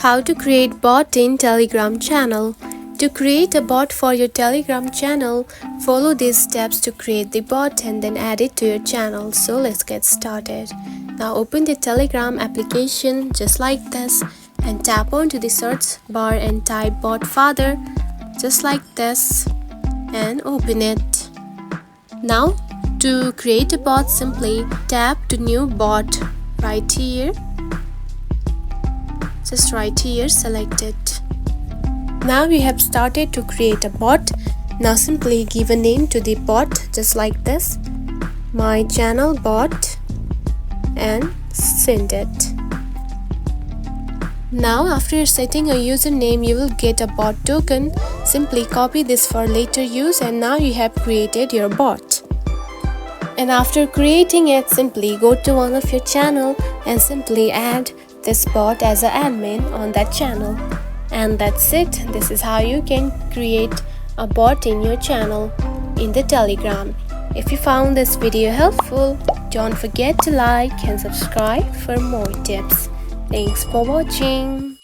How to create bot in Telegram channel. To create a bot for your Telegram channel, follow these steps to create the bot and then add it to your channel. So let's get started. Now open the Telegram application just like this and tap onto the search bar and type bot father just like this and open it. Now to create a bot, simply tap to new bot right here. Just right here, select it. Now we have started to create a bot. Now simply give a name to the bot just like this, my channel bot, and send it. Now after setting a username, you will get a bot token. Simply copy this for later use, and now you have created your bot. And after creating it, simply go to one of your channel and simply add this bot as an admin on that channel. And that's it. This is how you can create a bot in your channel in the Telegram. If you found this video helpful, don't forget to like and subscribe for more tips. Thanks for watching.